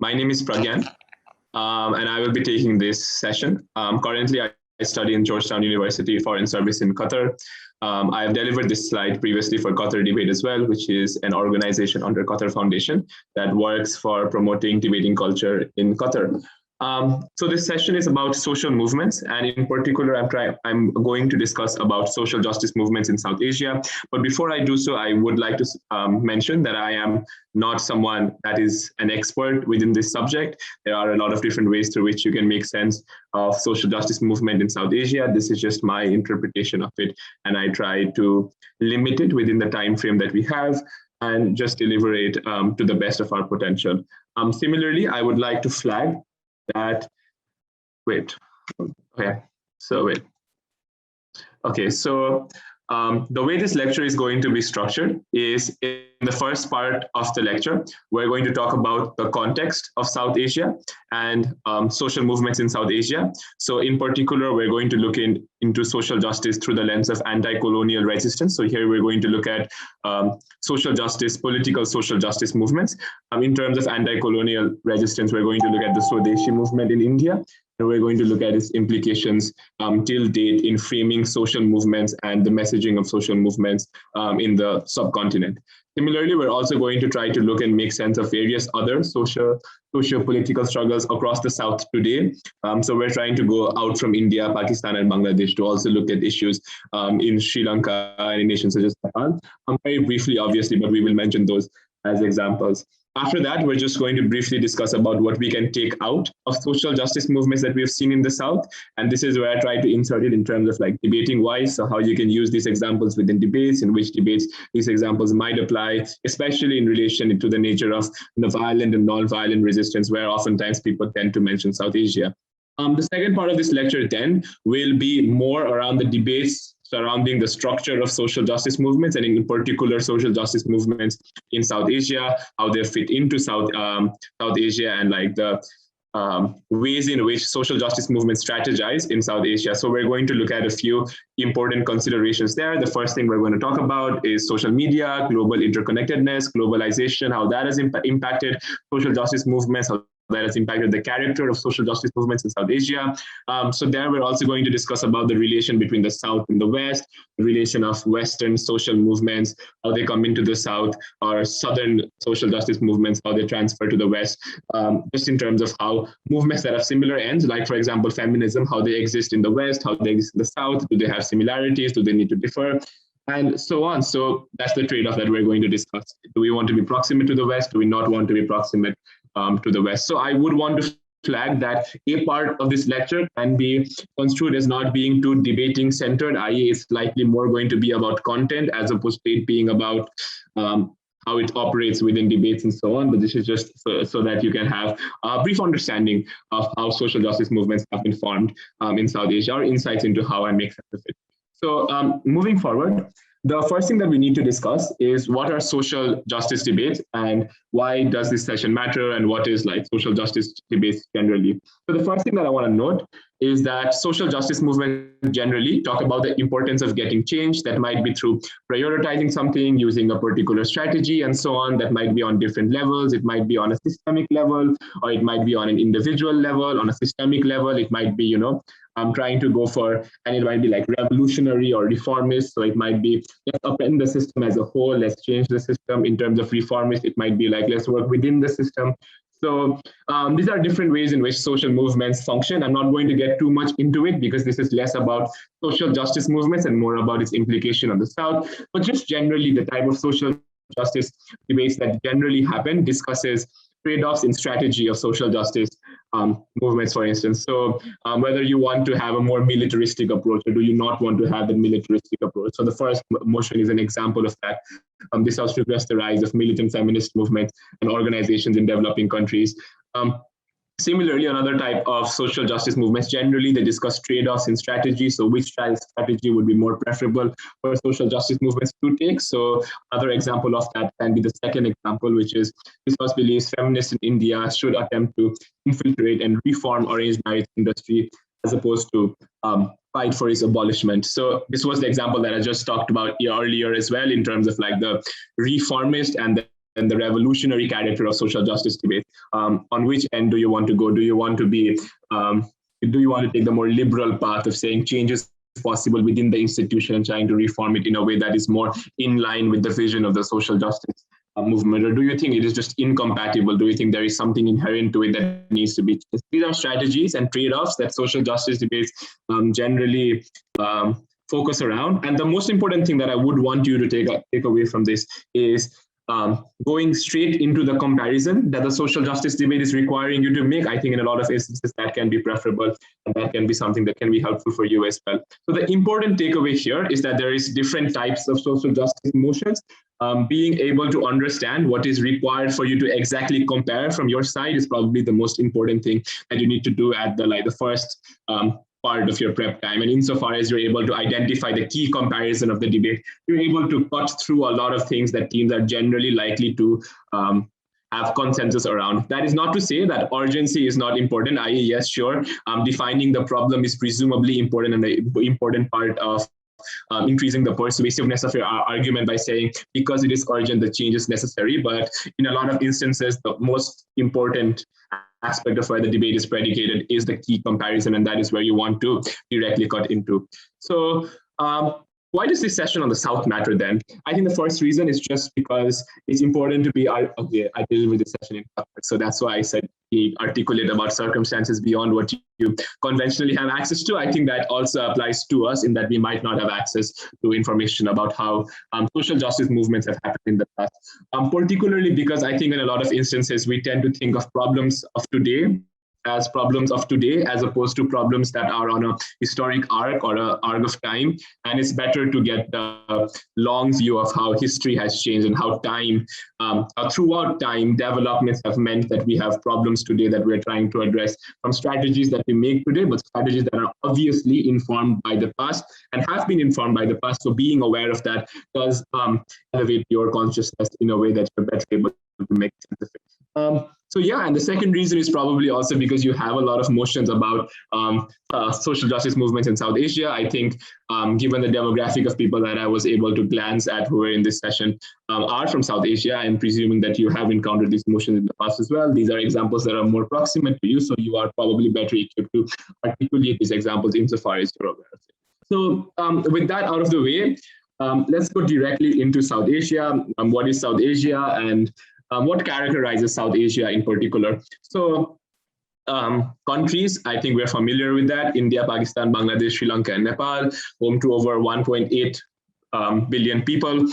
My name is Pragyan, and I will be taking this session. Currently, I study in Georgetown University Foreign Service in Qatar. I have delivered this slide previously for Qatar Debate as well, which is an organization under Qatar Foundation that works for promoting debating culture in Qatar. So this session is about social movements, and in particular, I'm going to discuss about social justice movements in South Asia. But before I do so, I would like to mention that I am not someone that is an expert within this subject. There are a lot of different ways through which you can make sense of social justice movement in South Asia. This is just my interpretation of it, and I try to limit it within the time frame that we have and just deliver it to the best of our potential. Similarly, I would like to flag that, the way this lecture is going to be structured is in the first part of the lecture, we're going to talk about the context of South Asia and social movements in South Asia. So in particular, we're going to look into social justice through the lens of anti-colonial resistance. So here we're going to look at social justice, political social justice movements. In terms of anti-colonial resistance, we're going to look at the Swadeshi movement in India. And we're going to look at its implications till date in framing social movements and the messaging of social movements in the subcontinent. Similarly, we're also going to try to look and make sense of various other socio-political struggles across the South today. So we're trying to go out from India, Pakistan, and Bangladesh to also look at issues in Sri Lanka and in nations such as Nepal. Very briefly, obviously, but we will mention those as examples. After that, we're just going to briefly discuss about what we can take out of social justice movements that we've seen in the South. And this is where I try to insert it in terms of like debating wise, so how you can use these examples within debates, in which debates these examples might apply, especially in relation to the nature of violent and non-violent resistance, where oftentimes people tend to mention South Asia. The second part of this lecture then will be more around the debates surrounding the structure of social justice movements, and in particular social justice movements in South Asia, how they fit into South Asia, and like the ways in which social justice movements strategize in South Asia. So we're going to look at a few important considerations there. The first thing we're going to talk about is social media, global interconnectedness, globalization, how that has impacted social justice movements, how that has impacted the character of social justice movements in South Asia. So there we're also going to discuss about the relation between the South and the West, the relation of Western social movements, how they come into the South, or Southern social justice movements, how they transfer to the West, just in terms of how movements that have similar ends, like for example, feminism, how they exist in the West, how they exist in the South, do they have similarities, do they need to differ? And so on. So that's the trade-off that we're going to discuss. Do we want to be proximate to the West? Do we not want to be proximate to the West? So I would want to flag that a part of this lecture can be construed as not being too debating centered, i.e. it's likely more going to be about content as opposed to it being about how it operates within debates and so on. But this is just so that you can have a brief understanding of how social justice movements have been formed in South Asia, or insights into how I make sense of it. So moving forward, the first thing that we need to discuss is what are social justice debates and why does this session matter, and what is like social justice debates generally. So the first thing that I want to note is that social justice movements generally talk about the importance of getting change. That might be through prioritizing something, using a particular strategy and so on. That might be on different levels. It might be on a systemic level, or it might be on an individual level. On a systemic level, it might be, I'm trying to go for, and it might be like revolutionary or reformist. So it might be, let's upend the system as a whole, let's change the system. In terms of reformist, it might be like, let's work within the system. So these are different ways in which social movements function. I'm not going to get too much into it because this is less about social justice movements and more about its implication on the South. But just generally, the type of social justice debates that generally happen discusses trade-offs in strategy of social justice movements, for instance. So whether you want to have a more militaristic approach, or do you not want to have a militaristic approach? So the first motion is an example of that. This also reflects the rise of militant feminist movements and organizations in developing countries. Similarly, another type of social justice movements, generally they discuss trade-offs in strategy. So which strategy would be more preferable for social justice movements to take? So another example of that can be the second example, which is Biswas believes feminists in India should attempt to infiltrate and reform arranged marriage industry as opposed to fight for its abolishment. So this was the example that I just talked about earlier as well, in terms of like the reformist and the revolutionary character of social justice debate. On which end do you want to go? Do you want to take the more liberal path of saying changes possible within the institution and trying to reform it in a way that is more in line with the vision of the social justice movement, or do you think it is just incompatible? Do you think there is something inherent to it that needs to be changed? These are strategies and trade-offs that social justice debates generally focus around. And the most important thing that I would want you to take away from this is going straight into the comparison that the social justice debate is requiring you to make. I think in a lot of instances that can be preferable, and that can be something that can be helpful for you as well. So the important takeaway here is that there is different types of social justice motions. Being able to understand what is required for you to exactly compare from your side is probably the most important thing that you need to do at the first part of your prep time. And insofar as you're able to identify the key comparison of the debate, you're able to cut through a lot of things that teams are generally likely to have consensus around. That is not to say that urgency is not important, i.e. yes, sure, defining the problem is presumably important and an important part of increasing the persuasiveness of your argument by saying because it is urgent, the change is necessary. But in a lot of instances, the most important aspect of where the debate is predicated is the key comparison, and that is where you want to directly cut into. So why does this session on the South matter then? I think the first reason is just because it's important to be, okay, I delivered this session in public, so that's why I said be articulate about circumstances beyond what you conventionally have access to. I think that also applies to us in that we might not have access to information about how social justice movements have happened in the past, particularly because I think in a lot of instances we tend to think of problems of today as problems of today, as opposed to problems that are on a historic arc or an arc of time. And it's better to get the long view of how history has changed and how time, throughout time, developments have meant that we have problems today that we're trying to address from strategies that we make today, but strategies that are obviously informed by the past and have been informed by the past. So being aware of that does elevate your consciousness in a way that you're better able to make sense of it. So yeah, and the second reason is probably also because you have a lot of motions about social justice movements in South Asia. I think given the demographic of people that I was able to glance at who were in this session are from South Asia, and presuming that you have encountered these motions in the past as well, these are examples that are more proximate to you, so you are probably better equipped to articulate these examples insofar as you're aware of it. So with that out of the way, let's go directly into South Asia. What is South Asia, and what characterizes South Asia in particular? So countries, I think we're familiar with that: India, Pakistan, Bangladesh, Sri Lanka, and Nepal, home to over 1.8 billion people.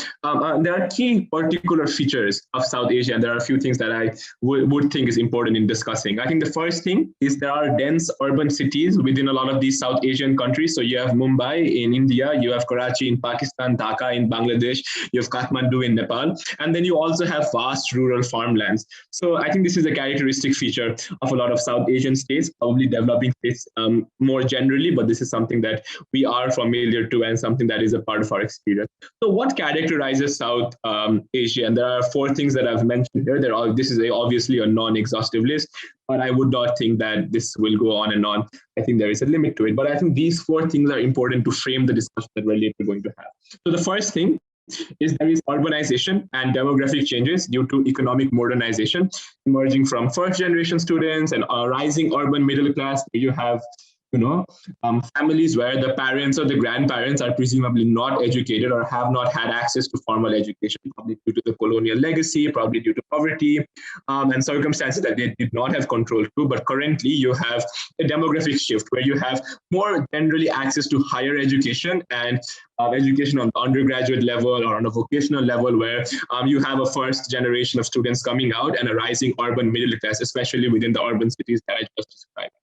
There are key particular features of South Asia, and there are a few things that I would think is important in discussing. I think the first thing is there are dense urban cities within a lot of these South Asian countries. So you have Mumbai in India, you have Karachi in Pakistan, Dhaka in Bangladesh, you have Kathmandu in Nepal, and then you also have vast rural farmlands. So I think this is a characteristic feature of a lot of South Asian states, probably developing states more generally, but this is something that we are familiar to and something that is a part of our experience. So what characterizes South Asia? And there are four things that I've mentioned here. This is obviously a non-exhaustive list, but I would not think that this will go on and on. I think there is a limit to it, but I think these four things are important to frame the discussion that we're later going to have. So the first thing is there is urbanization and demographic changes due to economic modernization emerging from first generation students and a rising urban middle class. You have families where the parents or the grandparents are presumably not educated or have not had access to formal education, probably due to the colonial legacy, probably due to poverty and circumstances that they did not have control to. But currently you have a demographic shift where you have more generally access to higher education and education on the undergraduate level or on a vocational level, where you have a first generation of students coming out and a rising urban middle class, especially within the urban cities that I just described.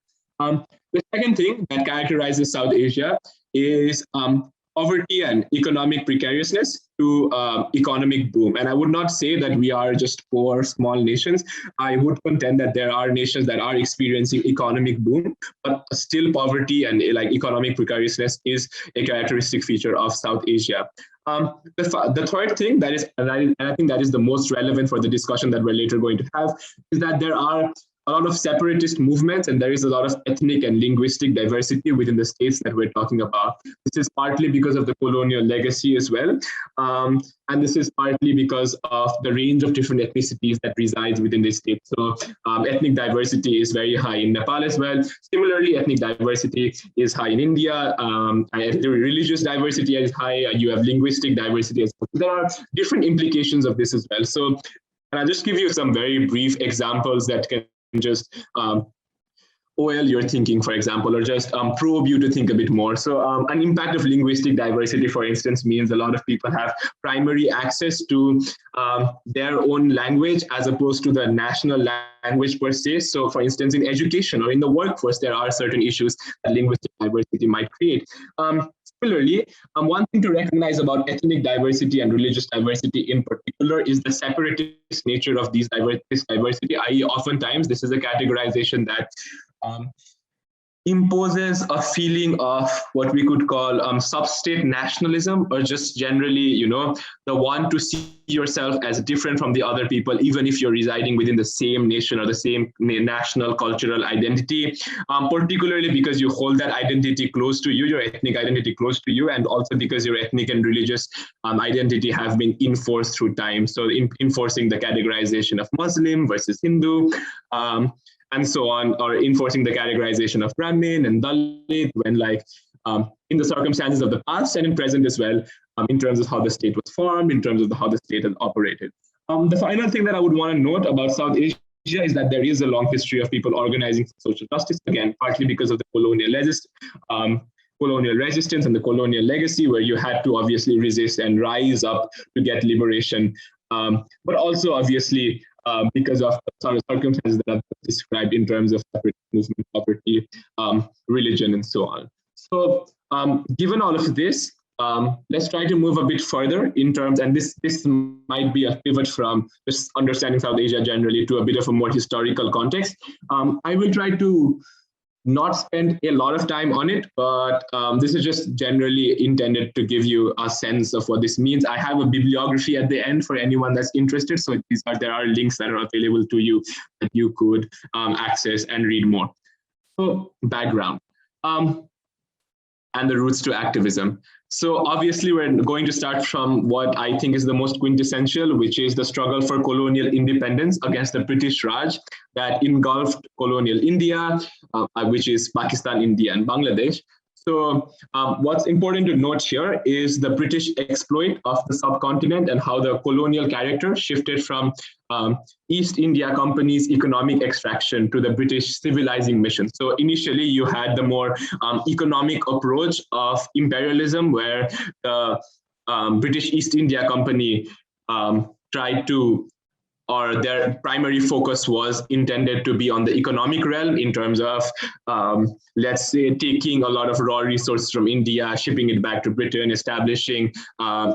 The second thing that characterizes South Asia is poverty and economic precariousness to economic boom. And I would not say that we are just poor, small nations. I would contend that there are nations that are experiencing economic boom, but still poverty and economic precariousness is a characteristic feature of South Asia. The third thing that is, and I think that is the most relevant for the discussion that we're later going to have, is that there are a lot of separatist movements, and there is a lot of ethnic and linguistic diversity within the states that we're talking about. This is partly because of the colonial legacy as well. And this is partly because of the range of different ethnicities that resides within the state. So ethnic diversity is very high in Nepal as well. Similarly, ethnic diversity is high in India. Religious diversity is high. You have linguistic diversity as well. There are different implications of this as well. So I'll just give you some very brief examples that can just oil your thinking, for example, or just probe you to think a bit more. So an impact of linguistic diversity, for instance, means a lot of people have primary access to their own language as opposed to the national language per se. So for instance, in education or in the workforce, there are certain issues that linguistic diversity might create. Similarly, one thing to recognize about ethnic diversity and religious diversity in particular is the separatist nature of this diversity, i.e. oftentimes this is a categorization that imposes a feeling of what we could call sub-state nationalism, or just generally, the one to see yourself as different from the other people, even if you're residing within the same nation or the same national cultural identity, particularly because you hold that identity close to you, your ethnic identity close to you, and also because your ethnic and religious identity have been enforced through time. So enforcing the categorization of Muslim versus Hindu, and so on, or enforcing the categorization of Brahmin and Dalit when in the circumstances of the past and in present as well, in terms of how the state was formed, in terms of how the state has operated. The final thing that I would want to note about South Asia is that there is a long history of people organizing for social justice, again, partly because of the colonial resistance and the colonial legacy, where you had to obviously resist and rise up to get liberation, but also obviously because of some circumstances that I've described in terms of separate movement, property, religion, and so on. So given all of this, let's try to move a bit further in terms, and this might be a pivot from just understanding South Asia generally to a bit of a more historical context. I will try to not spend a lot of time on it, but this is just generally intended to give you a sense of what this means. I have a bibliography at the end for anyone that's interested. So there are links that are available to you that you could access and read more. So background and the roots to activism. So obviously we're going to start from what I think is the most quintessential, which is the struggle for colonial independence against the British Raj that engulfed colonial India, which is Pakistan, India, and Bangladesh. So what's important to note here is the British exploit of the subcontinent and how the colonial character shifted from East India Company's economic extraction to the British civilizing mission. So initially you had the more economic approach of imperialism, where the British East India Company tried to, or their primary focus was intended to be on the economic realm in terms of, let's say, taking a lot of raw resources from India, shipping it back to Britain, establishing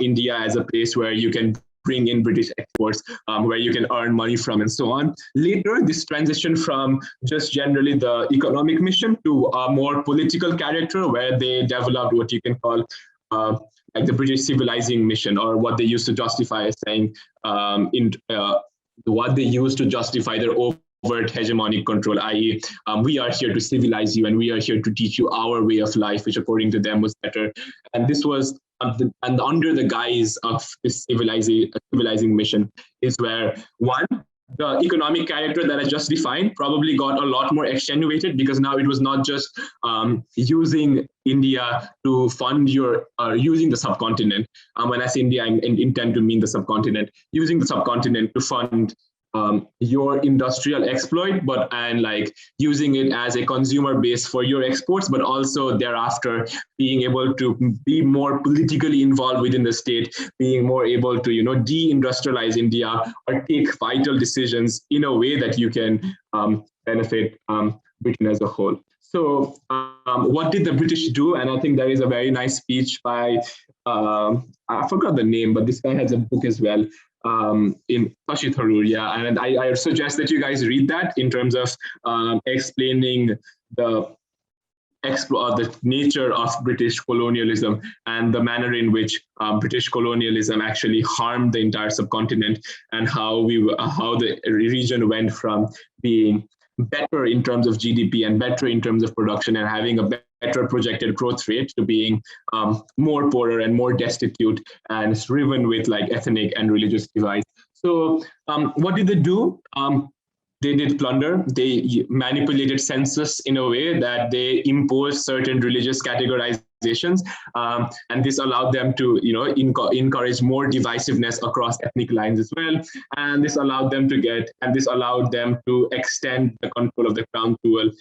India as a place where you can bring in British exports, where you can earn money from, and so on. Later, this transition from just generally the economic mission to a more political character, where they developed what you can call like the British civilizing mission, or what they used to justify as saying what they used to justify their overt hegemonic control, i.e. We are here to civilize you and we are here to teach you our way of life, which according to them was better. And this was, and under the guise of this civilizing mission is where, one, the economic character that I just defined probably got a lot more extenuated, because now it was not just using India to fund using the subcontinent. When I say India, I intend to mean the subcontinent, using the subcontinent to fund your industrial exploit, and using it as a consumer base for your exports, but also thereafter being able to be more politically involved within the state, being more able to, deindustrialize India or take vital decisions in a way that you can benefit Britain as a whole. So what did the British do? And I think there is a very nice speech by, I forgot the name, but this guy has a book as well, in Shashi Tharoor, and I suggest that you guys read that in terms of explaining the nature of British colonialism and the manner in which British colonialism actually harmed the entire subcontinent, and how the region went from being better in terms of GDP and better in terms of production and having a better projected growth rate to being more poorer and more destitute and riven with like ethnic and religious divides. So what did they do? They did plunder. They manipulated census in a way that they imposed certain religious categorizations, and this allowed them to, encourage more divisiveness across ethnic lines as well. And this allowed them to extend the control of the crown jewel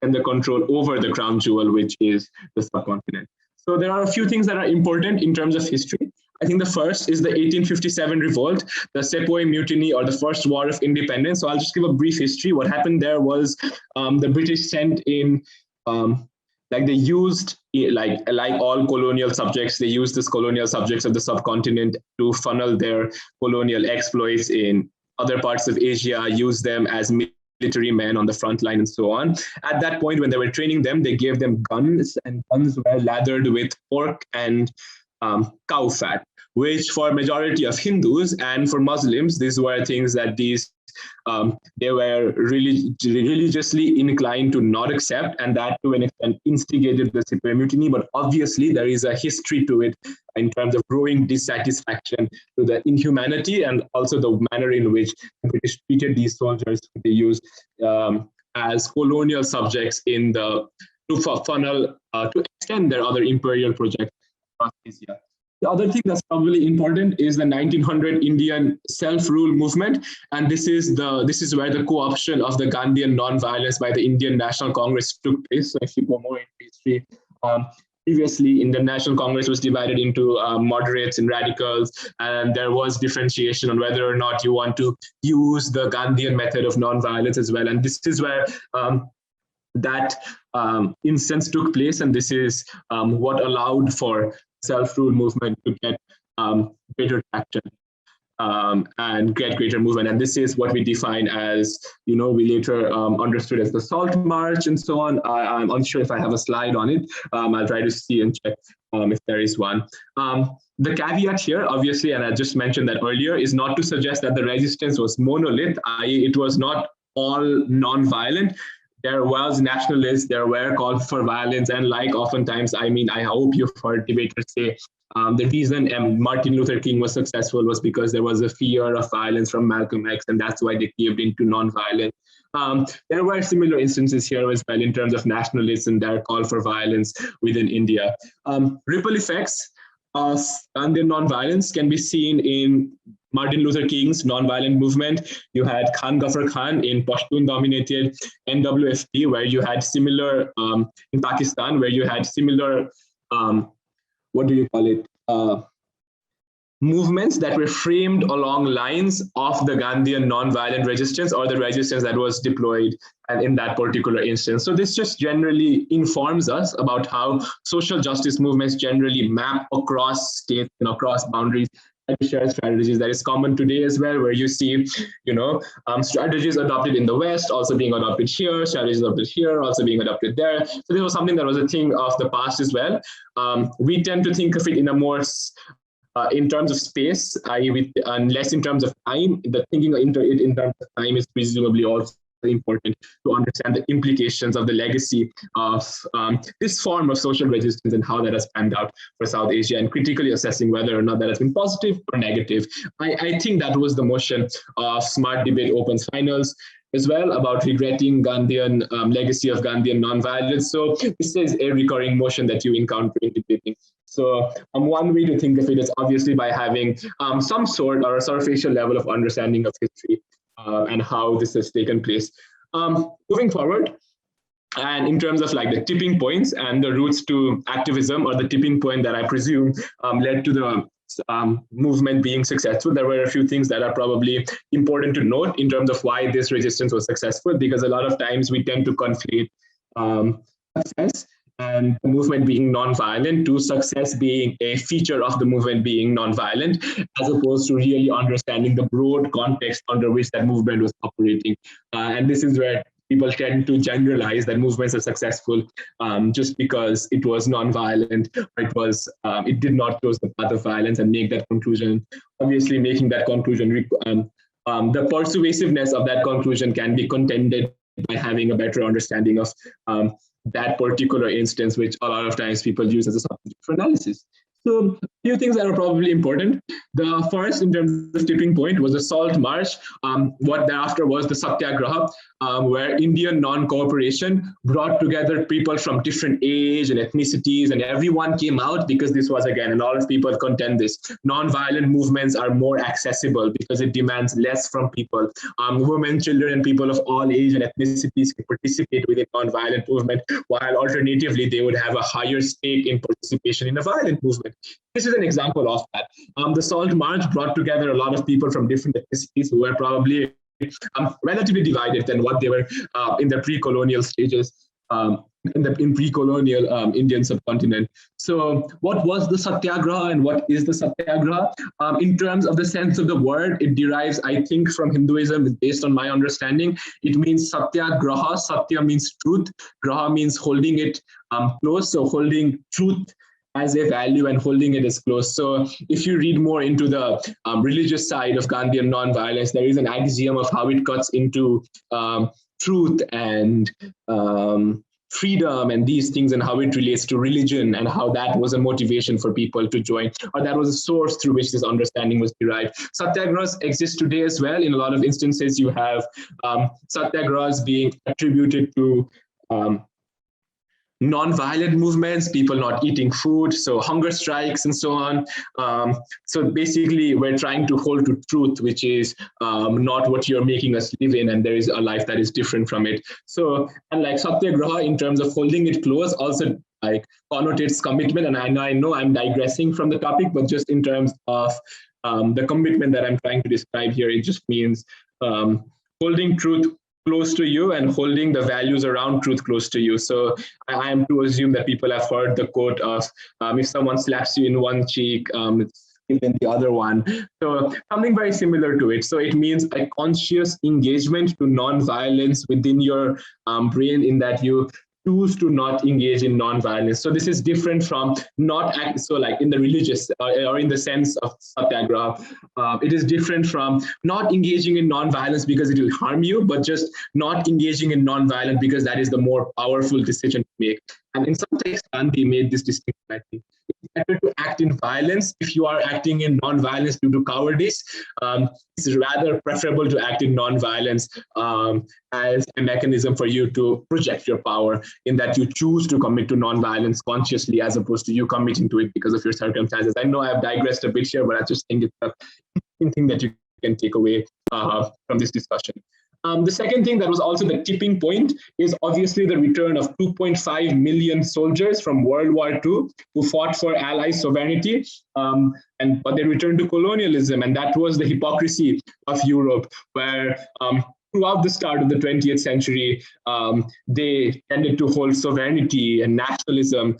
and the control over the crown jewel, which is the subcontinent. So there are a few things that are important in terms of history. I think the first is the 1857 revolt, the Sepoy mutiny, or the first war of independence. So I'll just give a brief history. What happened there was the British sent in, they used, like all colonial subjects, they used these colonial subjects of the subcontinent to funnel their colonial exploits in other parts of Asia, use them as military men on the front line and so on. At that point, when they were training them, they gave them guns, and guns were lathered with pork and cow fat, which for majority of Hindus and for Muslims, these were things that they were really religiously inclined to not accept, and that to an extent instigated the Sepoy mutiny. But obviously there is a history to it in terms of growing dissatisfaction to the inhumanity and also the manner in which the British treated these soldiers they used as colonial subjects to extend their other imperial projects across Asia. The other thing that's probably important is the 1900 Indian self-rule movement, and this is where the co-option of the Gandhian non-violence by the Indian National Congress took place. So if you go more into history, previously Indian National Congress was divided into moderates and radicals, and there was differentiation on whether or not you want to use the Gandhian method of non-violence as well. And this is where that instance took place, and this is what allowed for self-rule movement to get greater traction and get greater movement. And this is what we define as, we later understood as the Salt March and so on. I'm unsure if I have a slide on it. I'll try to see and check if there is one. The caveat here, obviously, and I just mentioned that earlier, is not to suggest that the resistance was monolith, i.e. it was not all non-violent. There was nationalists, there were calls for violence, and like oftentimes, I hope you've heard debaters say the reason Martin Luther King was successful was because there was a fear of violence from Malcolm X, and that's why they caved into non-violence. There were similar instances here as well in terms of nationalists and their call for violence within India. Ripple effects of Gandhian non-violence can be seen in Martin Luther King's non-violent movement. You had Khan Ghaffar Khan in Pashtun-dominated NWFD, where you had similar, in Pakistan, where you had similar, movements that were framed along lines of the Gandhian non-violent resistance or the resistance that was deployed in that particular instance. So this just generally informs us about how social justice movements generally map across states and across boundaries and share strategies that is common today as well, where you see, strategies adopted in the West also being adopted here, strategies adopted here also being adopted there. So this was something that was a thing of the past as well. We tend to think of it in a more in terms of space, and less in terms of time. The thinking in terms of time is presumably also important to understand the implications of the legacy of this form of social resistance and how that has panned out for South Asia, and critically assessing whether or not that has been positive or negative. I think that was the motion of Smart Debate Opens Finals as well, about regretting Gandhian legacy of Gandhian nonviolence. So this is a recurring motion that you encounter in debating. So one way to think of it is obviously by having some sort or a surfacial level of understanding of history and how this has taken place. Moving forward, and in terms of like the tipping points and the routes to activism, or the tipping point that I presume led to the movement being successful, there were a few things that are probably important to note in terms of why this resistance was successful, because a lot of times we tend to conflate success and the movement being non-violent to success being a feature of the movement being non-violent, as opposed to really understanding the broad context under which that movement was operating. And this is where people tend to generalize that movements are successful just because it was non-violent, or it did not choose the path of violence, and make that conclusion. Obviously, making that conclusion the persuasiveness of that conclusion can be contended by having a better understanding of that particular instance, which a lot of times people use as a subject for analysis. So a few things that are probably important. The first, in terms of tipping point, was the Salt March. What thereafter was the Satyagraha, where Indian non-cooperation brought together people from different age and ethnicities, and everyone came out because this was, again, and a lot of people contend this, non-violent movements are more accessible because it demands less from people. Women, children, and people of all age and ethnicities can participate within non-violent movement, while alternatively they would have a higher stake in participation in a violent movement. This is an example of that. The Salt March brought together a lot of people from different ethnicities who were probably relatively divided than what they were in the pre-colonial stages, in pre-colonial Indian subcontinent. So what was the Satyagraha and what is the Satyagraha? In terms of the sense of the word, it derives, I think, from Hinduism, based on my understanding. It means Satyagraha. Satya means truth. Graha means holding it close, so holding truth as a value and holding it as close. So if you read more into the religious side of Gandhian nonviolence, there is an axiom of how it cuts into truth and freedom and these things, and how it relates to religion, and how that was a motivation for people to join, or that was a source through which this understanding was derived. Satyagrahas exist today as well. In a lot of instances, you have Satyagrahas being attributed to non-violent movements, people not eating food, so hunger strikes and so on. So basically, we're trying to hold to truth, which is not what you're making us live in, and there is a life that is different from it. So, and like Satyagraha, in terms of holding it close, also like connotates commitment. And I know I'm digressing from the topic, but just in terms of the commitment that I'm trying to describe here, it just means holding truth close to you and holding the values around truth close to you. So I am to assume that people have heard the quote of if someone slaps you in one cheek, it's in the other one. So something very similar to it. So it means a conscious engagement to non-violence within your brain, in that you choose to not engage in non-violence. So this is different from not act. So like in the religious or in the sense of Satyagraha, it is different from not engaging in non-violence because it will harm you, but just not engaging in non-violence because that is the more powerful decision to make. And in some texts, Gandhi made this distinction, I think. It's better to act in violence if you are acting in non-violence due to cowardice. It's rather preferable to act in non-violence as a mechanism for you to project your power, in that you choose to commit to non-violence consciously, as opposed to you committing to it because of your circumstances. I know I've digressed a bit here, but I just think it's a thing that you can take away from this discussion. The second thing that was also the tipping point is obviously the return of 2.5 million soldiers from World War II who fought for Allied sovereignty, but they returned to colonialism. And that was the hypocrisy of Europe, where throughout the start of the 20th century, they tended to hold sovereignty and nationalism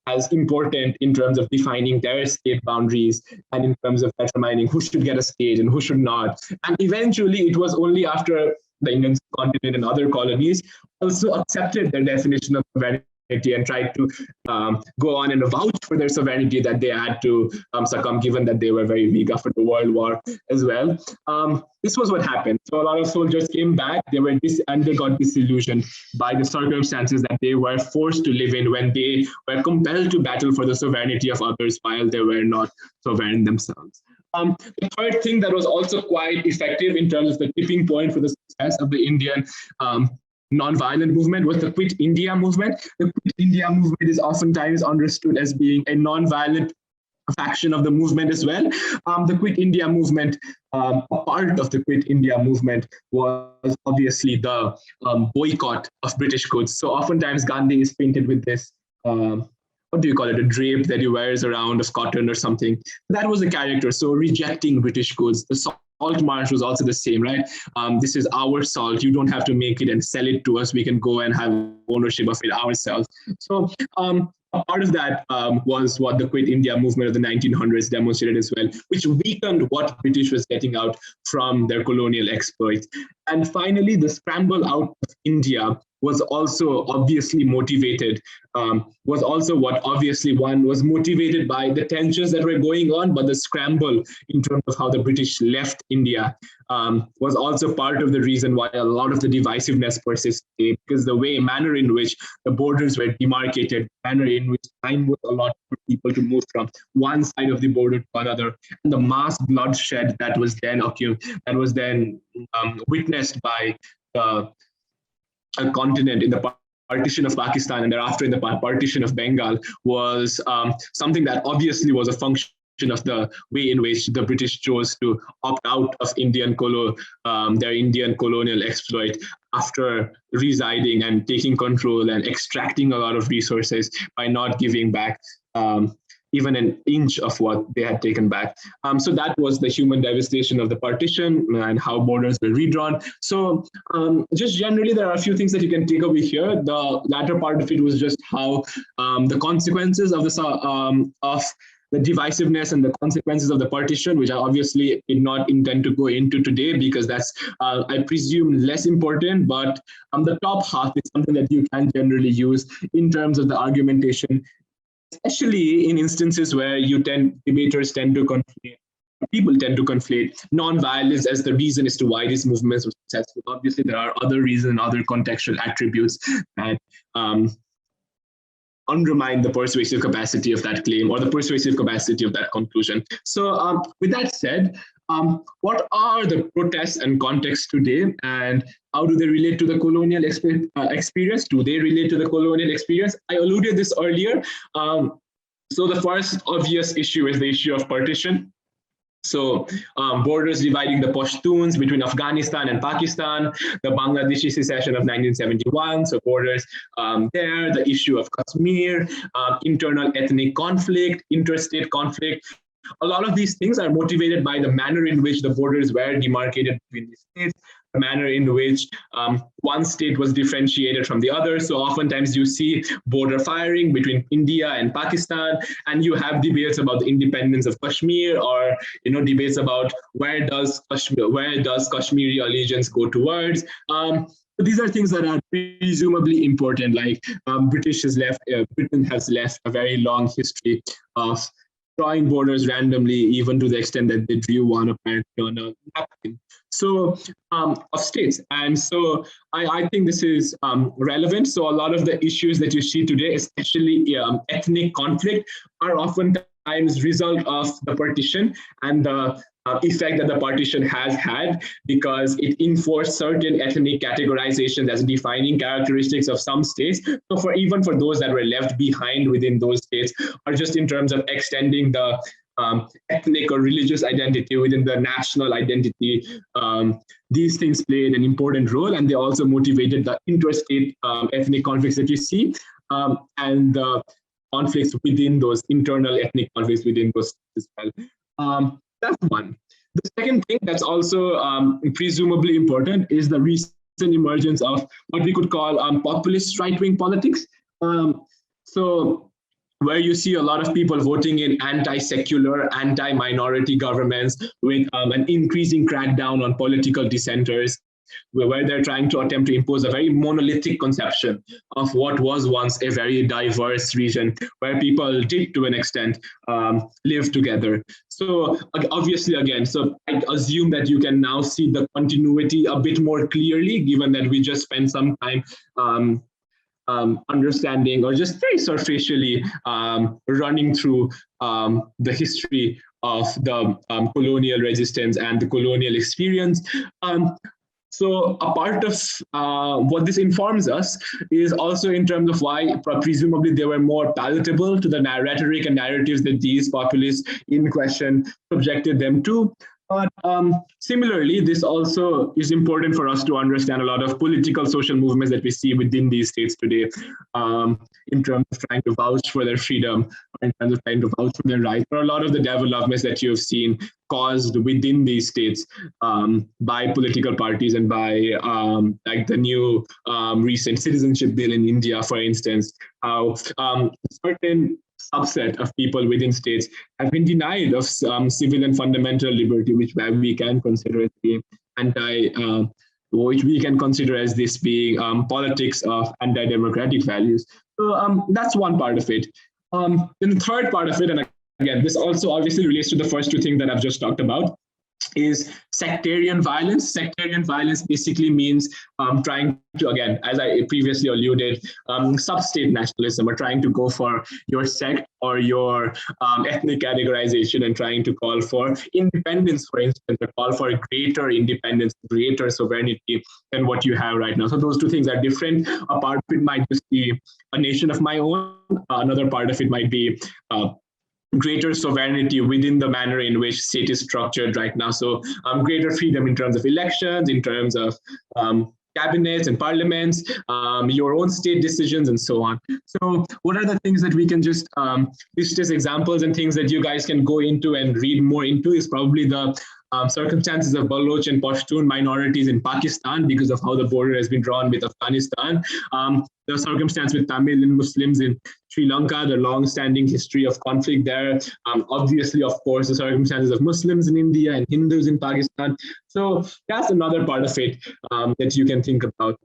as important in terms of defining their state boundaries and in terms of determining who should get a state and who should not. And eventually, it was only after the Indian subcontinent and other colonies also accepted their definition of sovereignty and tried to go on and vouch for their sovereignty that they had to succumb, given that they were very weak after the World War as well. This was what happened. So a lot of soldiers came back, they got disillusioned by the circumstances that they were forced to live in when they were compelled to battle for the sovereignty of others while they were not sovereign themselves. The third thing that was also quite effective in terms of the tipping point for the success of the Indian non-violent movement was the Quit India movement. The Quit India movement is oftentimes understood as being a non-violent faction of the movement as well. The Quit India movement, a part of the Quit India movement was obviously the boycott of British goods. So oftentimes Gandhi is painted with this, what do you call it, a drape that he wears around of cotton or something. That was the character, so rejecting British goods. The Salt March was also the same, right? This is our salt. You don't have to make it and sell it to us. We can go and have ownership of it ourselves. So a part of that was what the Quit India movement of the 1900s demonstrated as well, which weakened what British was getting out from their colonial exploits. And finally, the scramble out of India was also obviously motivated, was also what obviously one was motivated by the tensions that were going on, but the scramble in terms of how the British left India was also part of the reason why a lot of the divisiveness persisted, because the manner in which the borders were demarcated, manner in which time was allotted for people to move from one side of the border to another, and the mass bloodshed that was then witnessed by a continent in the partition of Pakistan and thereafter in the partition of Bengal was something that obviously was a function of the way in which the British chose to opt out of their Indian colonial exploit after residing and taking control and extracting a lot of resources by not giving back even an inch of what they had taken back. So that was the human devastation of the partition and how borders were redrawn. So just generally, there are a few things that you can take away here. The latter part of it was just how the consequences of the divisiveness and the consequences of the partition, which I obviously did not intend to go into today because that's, I presume, less important, but the top half is something that you can generally use in terms of the argumentation, especially in instances where debaters tend to conflate, people tend to conflate non-violence as the reason as to why these movements were successful. Obviously, there are other reasons, other contextual attributes that undermine the persuasive capacity of that claim or the persuasive capacity of that conclusion. So with that said, what are the protests and contexts today, and how do they relate to the colonial experience? Do they relate to the colonial experience? I alluded this earlier. So the first obvious issue is the issue of partition. So borders dividing the Pashtuns between Afghanistan and Pakistan, the Bangladeshi secession of 1971, so borders there, the issue of Kashmir, internal ethnic conflict, interstate conflict. A lot of these things are motivated by the manner in which the borders were demarcated between the states, the manner in which one state was differentiated from the other. So oftentimes you see border firing between India and Pakistan, and you have debates about the independence of Kashmir, or debates about where does Kashmiri allegiance go towards. These are things that are presumably important. Like Britain has left a very long history of drawing borders randomly, even to the extent that they drew one apparently on a napkin. So of states. And so I think this is relevant. So a lot of the issues that you see today, especially ethnic conflict, are oftentimes result of the partition and the effect that the partition has had, because it enforced certain ethnic categorizations as defining characteristics of some states. So even for those that were left behind within those states, or just in terms of extending the ethnic or religious identity within the national identity, these things played an important role, and they also motivated the interstate ethnic conflicts that you see, and the conflicts within those internal ethnic conflicts within those states as well. That's one. The second thing that's also presumably important is the recent emergence of what we could call populist right-wing politics. So where you see a lot of people voting in anti-secular, anti-minority governments with an increasing crackdown on political dissenters, where they're trying to attempt to impose a very monolithic conception of what was once a very diverse region where people did, to an extent, live together. So obviously, again, so I assume that you can now see the continuity a bit more clearly, given that we just spent some time understanding, or just very superficially running through the history of the colonial resistance and the colonial experience. So a part of what this informs us is also in terms of why presumably they were more palatable to the rhetoric and narratives that these populists in question subjected them to. But similarly, this also is important for us to understand a lot of political social movements that we see within these states today, in terms of trying to vouch for their freedom, or in terms of trying to vouch for their rights, or a lot of the developments that you have seen caused within these states by political parties and by like the new recent citizenship bill in India, for instance, how certain subset of people within states have been denied of civil and fundamental liberty, which we can consider as the anti-colonial, anti-imperialist, anti-colonial, anti-imperialist, anti-colonial, anti-imperialist, anti-imperialist, anti-imperialist, anti-imperialist, anti-imperialist, anti-imperialist, anti-imperialist, anti-imperialist, anti-imperialist, anti-imperialist, anti-imperialist, anti-imperialist, anti-imperialist, anti-imperialist, anti-imperialist, which we can consider as this being politics of anti-democratic values. So that's one part of it. Then the third part of it, and again, this also obviously relates to the first two things that I've just talked about, is sectarian violence. Sectarian violence basically means trying to, again, as I previously alluded, sub-state nationalism, or trying to go for your sect or your ethnic categorization and trying to call for independence, for instance, or call for greater independence, greater sovereignty than what you have right now. So those two things are different. A part of it might just be a nation of my own. Another part of it might be greater sovereignty within the manner in which state is structured right now. So greater freedom in terms of elections, in terms of cabinets and parliaments, your own state decisions, and so on. So what are the things that we can just list as examples, and things that you guys can go into and read more into is probably the circumstances of Baloch and Pashtun minorities in Pakistan because of how the border has been drawn with Afghanistan. The circumstance with Tamil and Muslims in Sri Lanka, the long-standing history of conflict there. Obviously, of course, the circumstances of Muslims in India and Hindus in Pakistan. So that's another part of it that you can think about.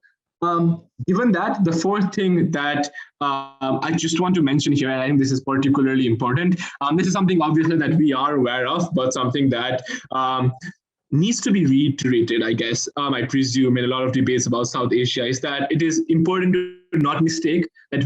Given that, the fourth thing that I just want to mention here, and I think this is particularly important, this is something obviously that we are aware of, but something that needs to be reiterated, I guess, I presume, in a lot of debates about South Asia, is that it is important to not mistake that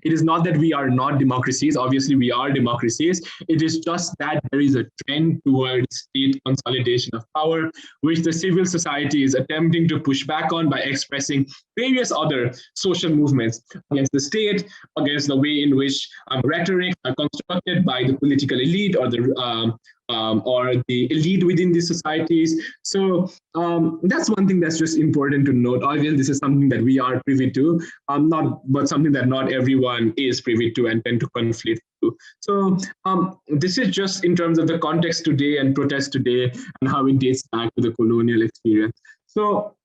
it is not that we are not democracies. Obviously, we are democracies. It is just that there is a trend towards state consolidation of power, which the civil society is attempting to push back on by expressing various other social movements against the state, against the way in which rhetoric are constructed by the political elite or the elite within these societies. So that's one thing that's just important to note. Obviously, this is something that we are privy to, but something that not everyone is privy to and tend to conflict to. So this is just in terms of the context today and protest today and how it dates back to the colonial experience. So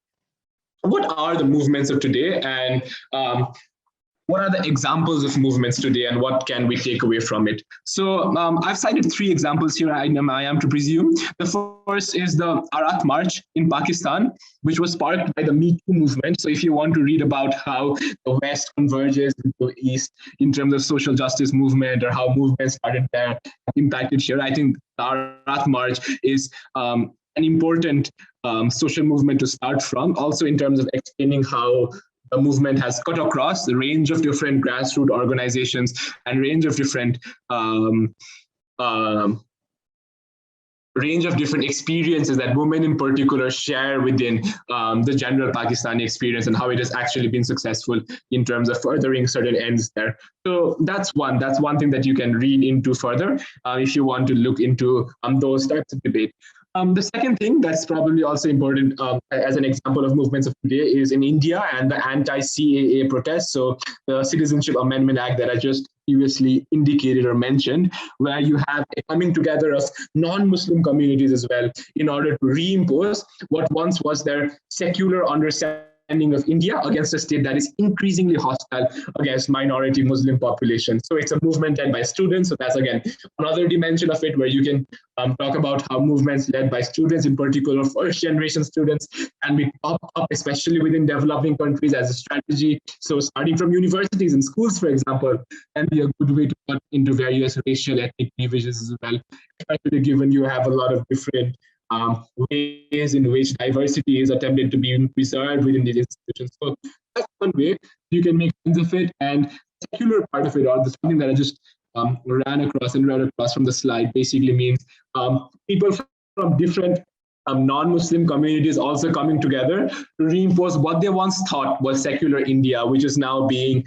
what are the movements of today, and what are the examples of movements today, and what can we take away from it? So I've cited three examples here, I am to presume. The first is the Arat March in Pakistan, which was sparked by the Me Too movement. So if you want to read about how the West converges with the East in terms of social justice movement, or how movements started there, impacted here, I think the Arat March is an important social movement to start from. Also in terms of explaining how the movement has cut across the range of different grassroots organizations and range of different experiences that women in particular share within the general Pakistani experience, and how it has actually been successful in terms of furthering certain ends there. So that's one thing that you can read into further if you want to look into those types of debate. The second thing that's probably also important as an example of movements of today is in India and the anti-CAA protests. So the Citizenship Amendment Act that I just previously indicated or mentioned, where you have a coming together of non-Muslim communities as well in order to reimpose what once was their secular understanding of India against a state that is increasingly hostile against minority Muslim population. So it's a movement led by students. So that's, again, another dimension of it, where you can talk about how movements led by students, in particular first generation students, can be popped up, especially within developing countries, as a strategy. So starting from universities and schools, for example, can be a good way to cut into various racial, ethnic divisions as well, especially given you have a lot of different ways in which diversity is attempted to be preserved within these institutions. So that's one way you can make sense of it. And the secular part of it, or the something that I just ran across from the slide, basically means people from different non-Muslim communities also coming together to reinforce what they once thought was secular India, which is now being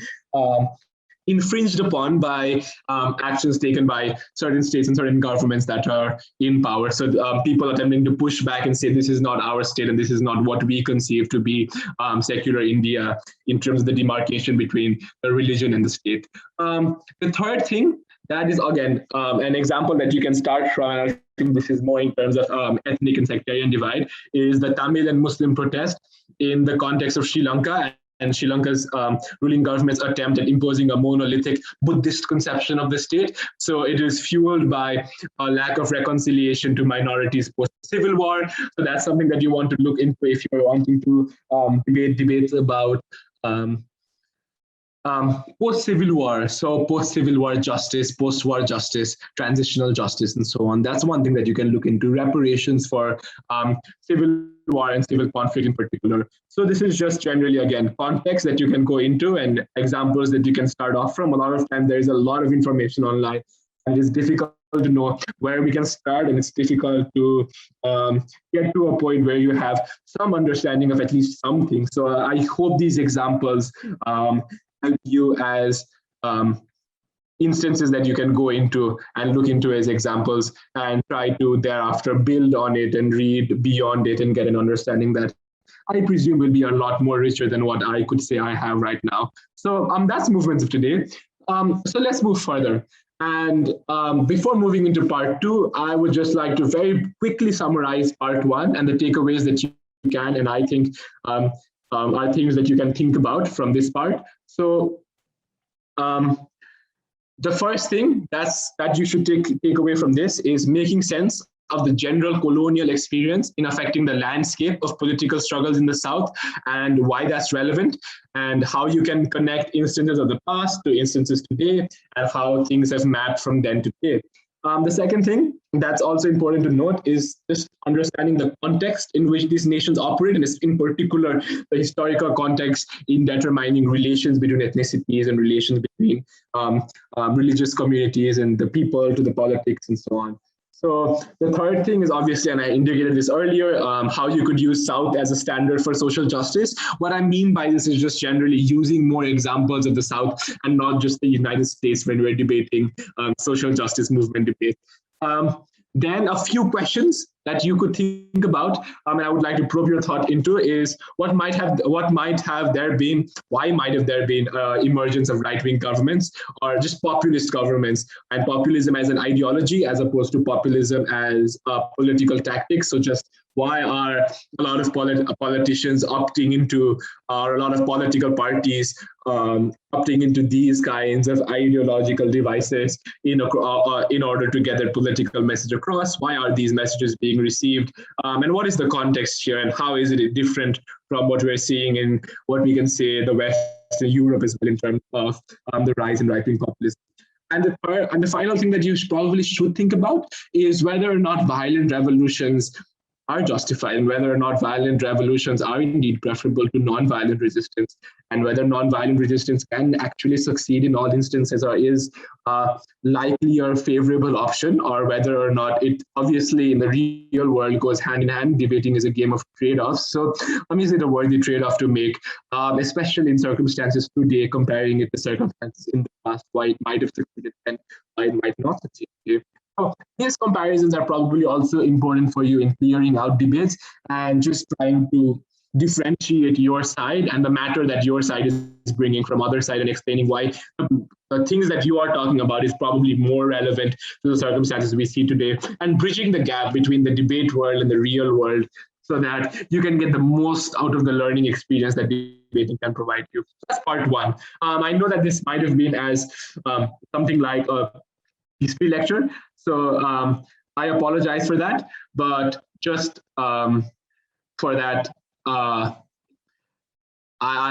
infringed upon by actions taken by certain states and certain governments that are in power. So people attempting to push back and say, this is not our state and this is not what we conceive to be secular India in terms of the demarcation between the religion and the state. The third thing that is, again, an example that you can start from, and I think this is more in terms of ethnic and sectarian divide, is the Tamil and Muslim protest in the context of Sri Lanka and Sri Lanka's ruling government's attempt at imposing a monolithic Buddhist conception of the state. So it is fueled by a lack of reconciliation to minorities post-Civil War. So that's something that you want to look into if you're wanting to debate debates about post-Civil War, so post-Civil War justice, post-war justice, transitional justice, and so on. That's one thing that you can look into, reparations for civil war and civil conflict in particular. So this is just generally, again, context that you can go into and examples that you can start off from. A lot of time there is a lot of information online, and it is difficult to know where we can start, and it's difficult to get to a point where you have some understanding of at least something. So I hope these examples help you as instances that you can go into and look into as examples and try to thereafter build on it and read beyond it and get an understanding that I presume will be a lot more richer than what I could say I have right now. So that's movements of today. So let's move further. And before moving into part two, I would just like to very quickly summarize part one and the takeaways that you can, and I think are things that you can think about from this part. So the first thing that you should take away from this is making sense of the general colonial experience in affecting the landscape of political struggles in the South and why that's relevant, and how you can connect instances of the past to instances today and how things have mapped from then to today. The second thing that's also important to note is just understanding the context in which these nations operate, and in particular, the historical context in determining relations between ethnicities and relations between religious communities and the people to the politics and so on. So the third thing is obviously, and I indicated this earlier, how you could use South as a standard for social justice. What I mean by this is just generally using more examples of the South and not just the United States when we're debating social justice movement debate. Then a few questions that you could think about, and I would like to probe your thought into is why might have there been emergence of right-wing governments or just populist governments, and populism as an ideology as opposed to populism as a political tactic. So just why are a lot of politicians opting into, or a lot of political parties opting into these kinds of ideological devices in order to get their political message across? Why are these messages being received? And what is the context here, and how is it different from what we're seeing in what we can say the West and Europe as well in terms of the rise in right-wing populism? And the final thing that you probably should think about is whether or not violent revolutions are justified, and whether or not violent revolutions are indeed preferable to non-violent resistance, and whether non-violent resistance can actually succeed in all instances or is a likely or favorable option, or whether or not it obviously in the real world goes hand in hand. Debating is a game of trade-offs. So is it a worthy trade-off to make, especially in circumstances today, comparing it to circumstances in the past, why it might have succeeded and why it might not succeed. So these comparisons are probably also important for you in clearing out debates and just trying to differentiate your side and the matter that your side is bringing from other side, and explaining why the things that you are talking about is probably more relevant to the circumstances we see today, and bridging the gap between the debate world and the real world so that you can get the most out of the learning experience that debating can provide you. That's part one. I know that this might have been as something like a history lecture. So I apologize for that, but just for that, I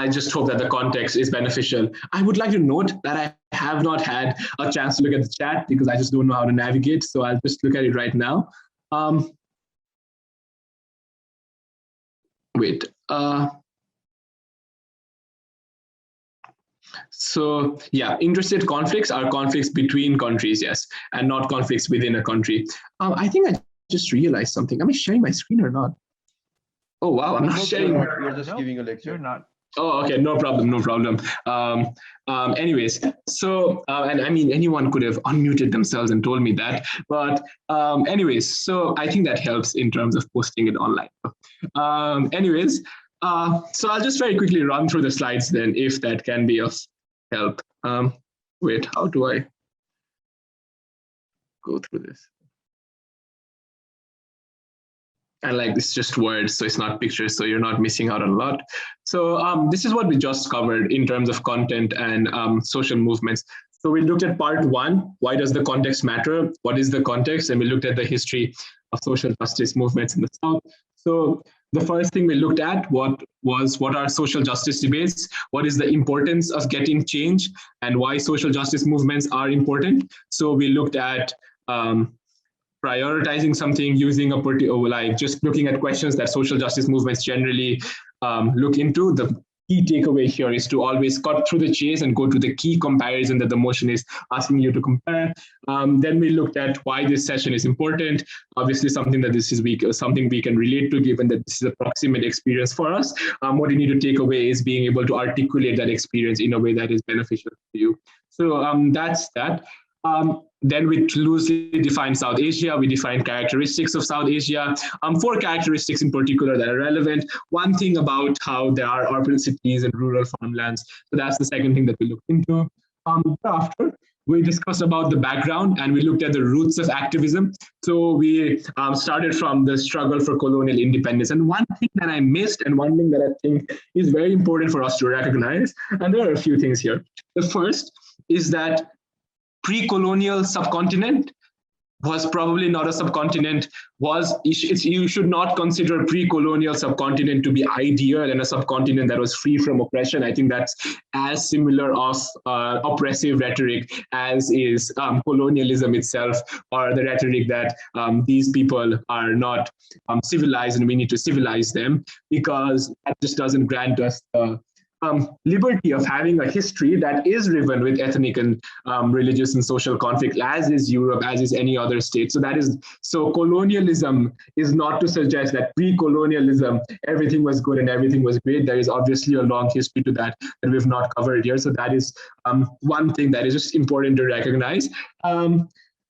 just hope that the context is beneficial. I would like to note that I have not had a chance to look at the chat because I just don't know how to navigate. So I'll just look at it right now. Wait. So yeah, interstate conflicts are conflicts between countries, yes, and not conflicts within a country. I think I just realized something. Am I sharing my screen or not? Oh wow, I'm not sharing. You're just giving a lecture. You're not. Oh, okay, no problem, no problem. Anyways, so, and I mean, anyone could have unmuted themselves and told me that, but anyways, so I think that helps in terms of posting it online. Anyways, so I'll just very quickly run through the slides then, if that can be of help. Wait, how do I go through this? and like it's just words, so it's not pictures, so you're not missing out on a lot. So this is what we just covered in terms of content and social movements. So we looked at part one, why does the context matter? What is the context? And we looked at the history of social justice movements in the South. So the first thing we looked at what are social justice debates? What is the importance of getting change and why social justice movements are important? So we looked at prioritizing something using a particular, like just looking at questions that social justice movements generally look into. The key takeaway here is to always cut through the chase and go to the key comparison that the motion is asking you to compare. Then we looked at why this session is important. Obviously, something that this is something we can relate to, given that this is a proximate experience for us. What you need to take away is being able to articulate that experience in a way that is beneficial to you. So that's that. Then we loosely define South Asia. We define characteristics of South Asia. 4 characteristics in particular that are relevant. One thing about how there are urban cities and rural farmlands. So that's the second thing that we looked into. After, we discussed about the background and we looked at the roots of activism. So we started from the struggle for colonial independence. And one thing that I missed and one thing that I think is very important for us to recognize, and there are a few things here. The first is that pre-colonial subcontinent was probably not a subcontinent, you should not consider pre-colonial subcontinent to be ideal and a subcontinent that was free from oppression. I think that's as similar of oppressive rhetoric as is colonialism itself, or the rhetoric that these people are not civilized and we need to civilize them, because that just doesn't grant us the liberty of having a history that is riven with ethnic and religious and social conflict, as is Europe, as is any other state. So colonialism is not to suggest that pre-colonialism, everything was good and everything was great. There is obviously a long history to that we've not covered here. So that is one thing that is just important to recognize.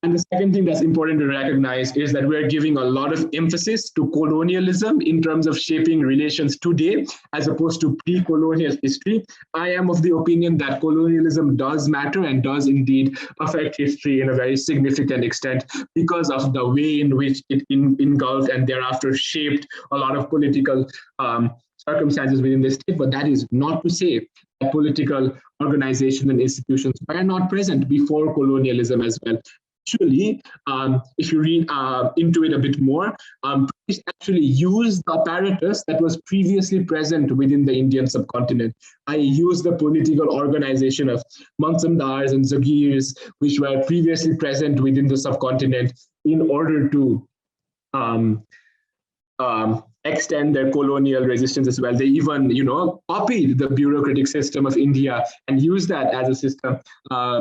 And the second thing that's important to recognize is that we're giving a lot of emphasis to colonialism in terms of shaping relations today, as opposed to pre-colonial history. I am of the opinion that colonialism does matter and does indeed affect history in a very significant extent because of the way in which it engulfed and thereafter shaped a lot of political circumstances within the state. But that is not to say that political organizations and institutions were not present before colonialism as well. Actually, if you read into it a bit more, British actually used the apparatus that was previously present within the Indian subcontinent. I used the political organization of Mansamdars and Zagirs, which were previously present within the subcontinent, in order to extend their colonial resistance as well. They even, copied the bureaucratic system of India and used that as a system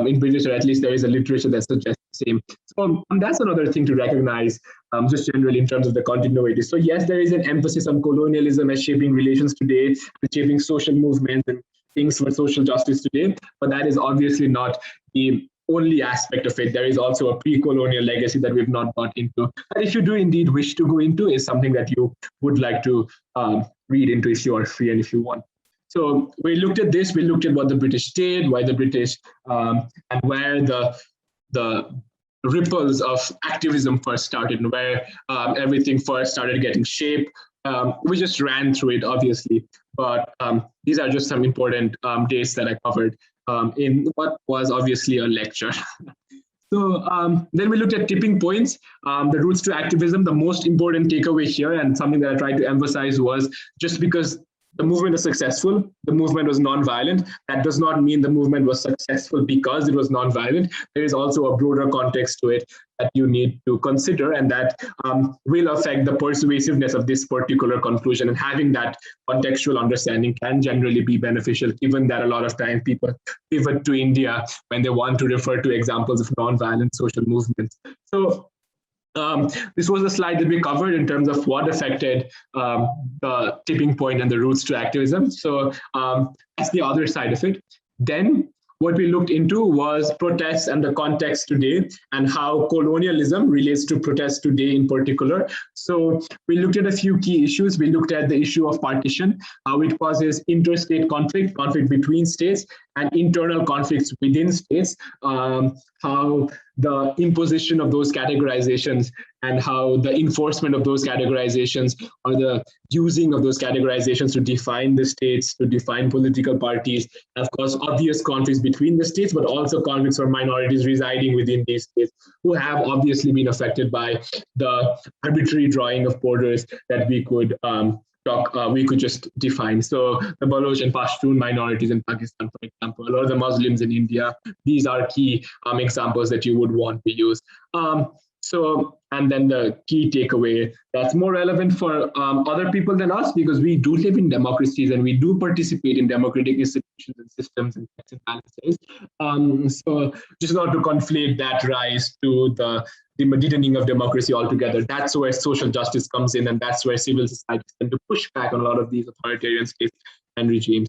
in British, or at least there is a literature that suggests the same. So that's another thing to recognize, just generally in terms of the continuity. So yes, there is an emphasis on colonialism as shaping relations today, and shaping social movements and things for social justice today, but that is obviously not the only aspect of it. There is also a pre-colonial legacy that we've not got into. But if you do indeed wish to go into, is something that you would like to read into if you are free and if you want. So we looked at this. We looked at what the British did, why the British, and where the ripples of activism first started, and where everything first started getting shape. We just ran through it, obviously, but these are just some important dates that I covered in what was obviously a lecture. So then we looked at tipping points, the roots to activism. The most important takeaway here, and something that I tried to emphasize, was just because the movement was successful, the movement was non-violent, that does not mean the movement was successful because it was non-violent. There is also a broader context to it that you need to consider, and that will affect the persuasiveness of this particular conclusion. And having that contextual understanding can generally be beneficial, given that a lot of time people pivot to India when they want to refer to examples of non-violent social movements. So this was a slide that we covered in terms of what affected the tipping point and the roots to activism. So that's the other side of it. Then what we looked into was protests and the context today, and how colonialism relates to protests today in particular. So we looked at a few key issues. We looked at the issue of partition, how it causes interstate conflict between states, and internal conflicts within states, how the imposition of those categorizations and how the enforcement of those categorizations or the using of those categorizations to define the states, to define political parties, of course, obvious conflicts between the states, but also conflicts for minorities residing within these states who have obviously been affected by the arbitrary drawing of borders that we could we could just define. So the Baloch and Pashtun minorities in Pakistan, for example, or the Muslims in India, these are key examples that you would want to use. And then the key takeaway that's more relevant for other people than us, because we do live in democracies and we do participate in democratic institutions and systems and checks and balances. So just not to conflate that rise to the deedening of democracy altogether. That's where social justice comes in, and that's where civil society tend to push back on a lot of these authoritarian states and regimes.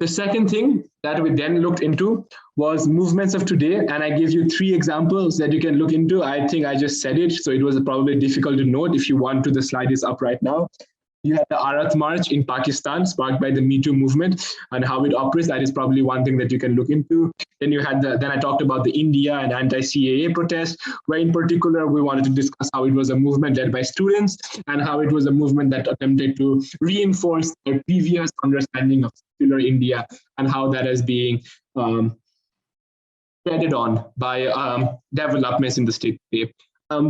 The second thing that we then looked into was movements of today, and I give you 3 examples that you can look into. I think I just said it, so it was probably difficult to note. If you want to, the slide is up right now. You had the Arat March in Pakistan, sparked by the Me Too movement, and how it operates. That is probably one thing that you can look into. Then you had then I talked about the India and anti-CAA protest, where in particular we wanted to discuss how it was a movement led by students and how it was a movement that attempted to reinforce their previous understanding of secular India and how that is being treaded on by developments in the state today.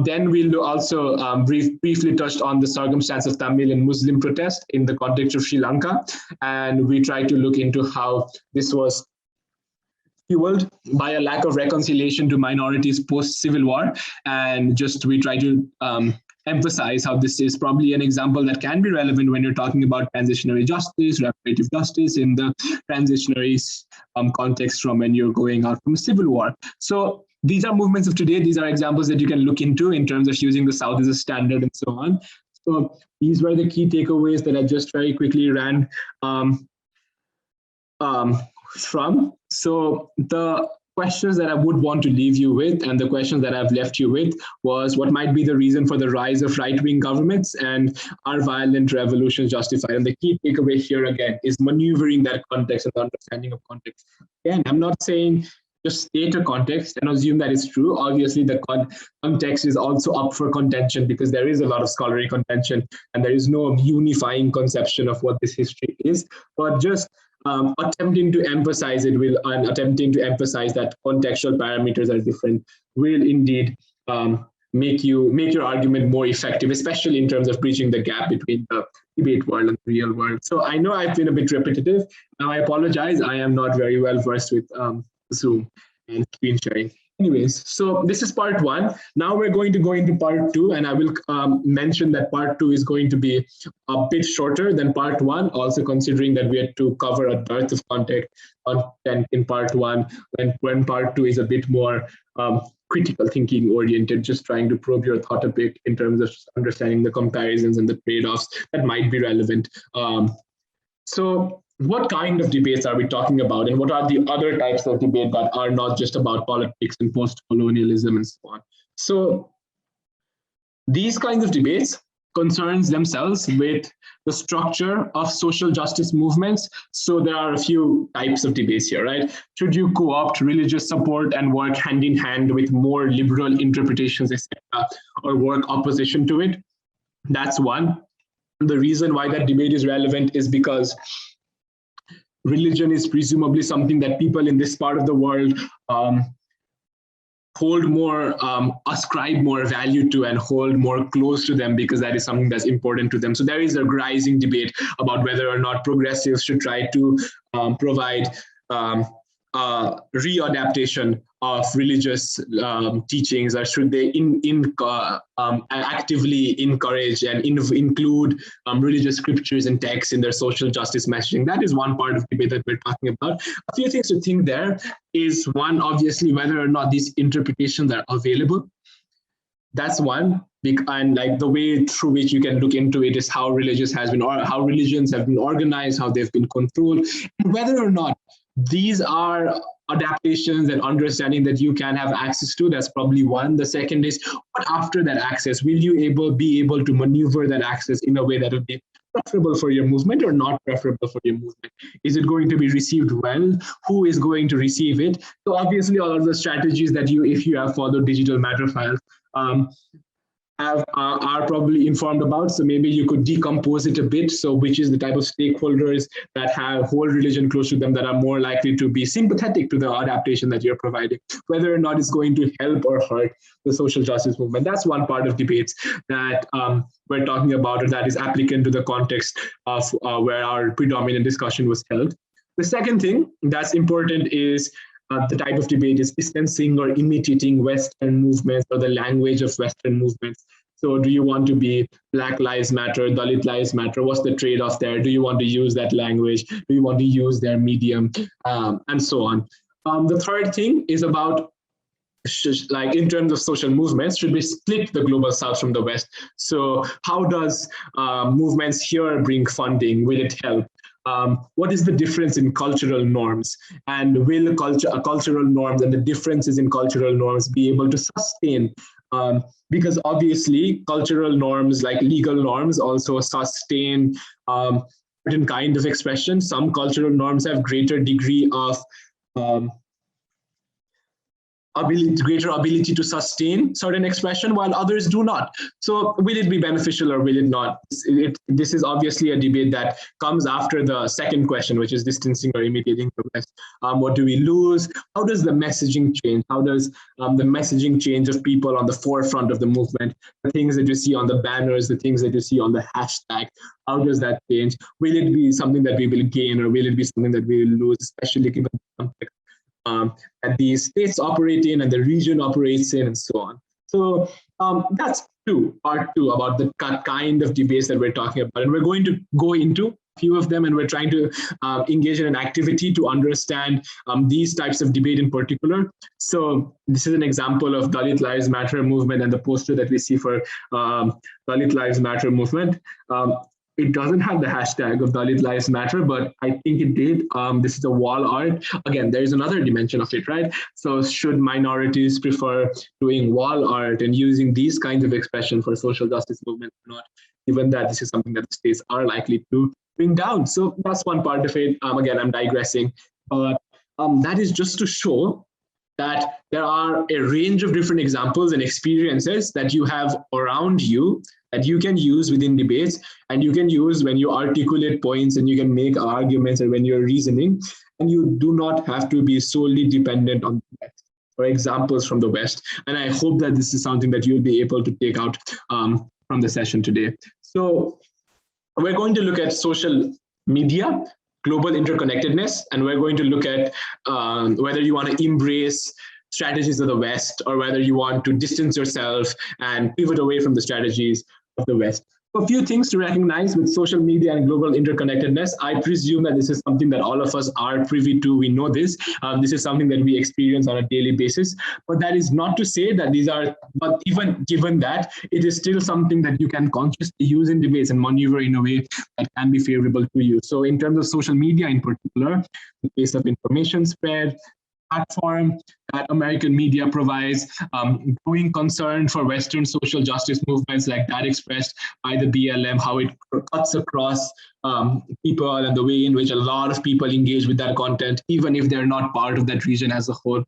Then we'll also briefly touched on the circumstance of Tamil and Muslim protest in the context of Sri Lanka, and we tried to look into how this was fueled by a lack of reconciliation to minorities post-Civil War, and just we try to emphasize how this is probably an example that can be relevant when you're talking about transitionary justice, reparative justice in the transitionary context from when you're going out from Civil War. So these are movements of today. These are examples that you can look into in terms of using the South as a standard and so on. So these were the key takeaways that I just very quickly ran from. So the questions that I would want to leave you with, and the questions that I've left you with, was what might be the reason for the rise of right-wing governments, and are violent revolutions justified? And the key takeaway here again is maneuvering that context and the understanding of context. Again, I'm not saying just state a context and assume that it's true. Obviously, the context is also up for contention because there is a lot of scholarly contention and there is no unifying conception of what this history is. But just attempting to emphasize it and attempting to emphasize that contextual parameters are different will indeed make your argument more effective, especially in terms of bridging the gap between the debate world and the real world. So I know I've been a bit repetitive. Now I apologize. I am not very well versed with Zoom and screen sharing. Anyways, so this is part 1. Now we're going to go into part 2, and I will mention that part 2 is going to be a bit shorter than part 1, also considering that we had to cover a dearth of content in part 1, when part 2 is a bit more critical thinking oriented, just trying to probe your thought a bit in terms of understanding the comparisons and the trade-offs that might be relevant. So what kind of debates are we talking about, and what are the other types of debate that are not just about politics and post-colonialism and so on? So these kinds of debates concerns themselves with the structure of social justice movements. So there are a few types of debates here, right? Should you co-opt religious support and work hand in hand with more liberal interpretations, etc., or work opposition to it? That's one. The reason why that debate is relevant is because religion is presumably something that people in this part of the world hold more, ascribe more value to and hold more close to them, because that is something that's important to them. So there is a rising debate about whether or not progressives should try to provide readaptation of religious teachings, or should they actively encourage and include religious scriptures and texts in their social justice messaging? That is one part of the debate that we're talking about. A few things to think there is, one, obviously, whether or not these interpretations are available. That's one. And like the way through which you can look into it is how religions have been organized, how they've been controlled, and whether or not these are adaptations and understanding that you can have access to. That's probably one. The second is, what after that access? Will you be able to maneuver that access in a way that will be preferable for your movement or not preferable for your movement? Is it going to be received well? Who is going to receive it? So obviously all of the strategies that you, if you have followed digital matter files, are probably informed about. So maybe you could decompose it a bit. So which is the type of stakeholders that have whole religion close to them that are more likely to be sympathetic to the adaptation that you're providing, whether or not it's going to help or hurt the social justice movement. That's one part of debates that we're talking about, or that is applicant to the context of where our predominant discussion was held. The second thing that's important is the type of debate is distancing or imitating Western movements or the language of Western movements. So do you want to be Black Lives Matter, Dalit Lives Matter? What's the trade-off there? Do you want to use that language? Do you want to use their medium? And so on. The third thing is about, like in terms of social movements, should we split the global south from the west? So how does movements here bring funding? Will it help? What is the difference in cultural norms, and will cultural norms and the differences in cultural norms be able to sustain? Because obviously cultural norms, like legal norms, also sustain certain kind of expression. Some cultural norms have greater degree of greater ability to sustain certain expression, while others do not. So will it be beneficial or will it not? This is obviously a debate that comes after the second question, which is distancing or imitating the West. What do we lose? How does the messaging change? How does the messaging change of people on the forefront of the movement? The things that you see on the banners, the things that you see on the hashtag, how does that change? Will it be something that we will gain, or will it be something that we will lose, especially given the context that the states operate in and the region operates in, and so on. So that's part two about the kind of debates that we're talking about. And we're going to go into a few of them, and we're trying to engage in an activity to understand these types of debate in particular. So this is an example of Dalit Lives Matter movement and the poster that we see for Dalit Lives Matter movement. It doesn't have the hashtag of Dalit Lives Matter, but I think it did. This is a wall art. Again, there is another dimension of it, right? So should minorities prefer doing wall art and using these kinds of expression for social justice movement or not, given that this is something that the states are likely to bring down? So that's one part of it. Again, I'm digressing. That is just to show that there are a range of different examples and experiences that you have around you that you can use within debates, and you can use when you articulate points and you can make arguments, and when you're reasoning, and you do not have to be solely dependent on the West or examples from the West. And I hope that this is something that you'll be able to take out from the session today. So we're going to look at social media, global interconnectedness, and we're going to look at whether you want to embrace strategies of the West or whether you want to distance yourself and pivot away from the strategies of the West. So a few things to recognize with social media and global interconnectedness. I presume that this is something that all of us are privy to. We know this. This is something that we experience on a daily basis. But that is not to say that these are, but even given that, it is still something that you can consciously use in debates and maneuver in a way that can be favorable to you. So in terms of social media in particular, the pace of information spread, platform that American media provides, growing concern for Western social justice movements like that expressed by the BLM, how it cuts across people and the way in which a lot of people engage with that content, even if they're not part of that region as a whole,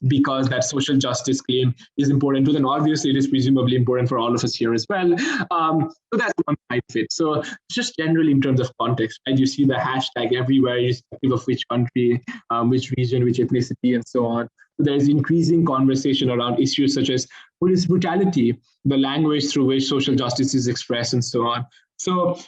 because that social justice claim is important to them. Obviously, it is presumably important for all of us here as well. So that's one side of it. So just generally in terms of context, right? You see the hashtag everywhere, irrespective of which country, which region, which ethnicity, and so on. So there's increasing conversation around issues such as police brutality, the language through which social justice is expressed, and so on. So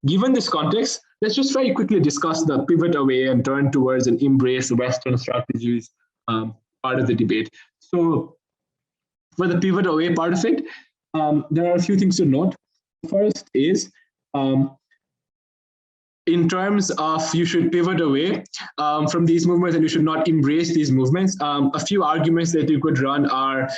given this context, let's just very quickly discuss the pivot away and turn towards and embrace Western strategies part of the debate. So for the pivot away part of it, there are a few things to note. First is, in terms of you should pivot away from these movements and you should not embrace these movements, a few arguments that you could run are,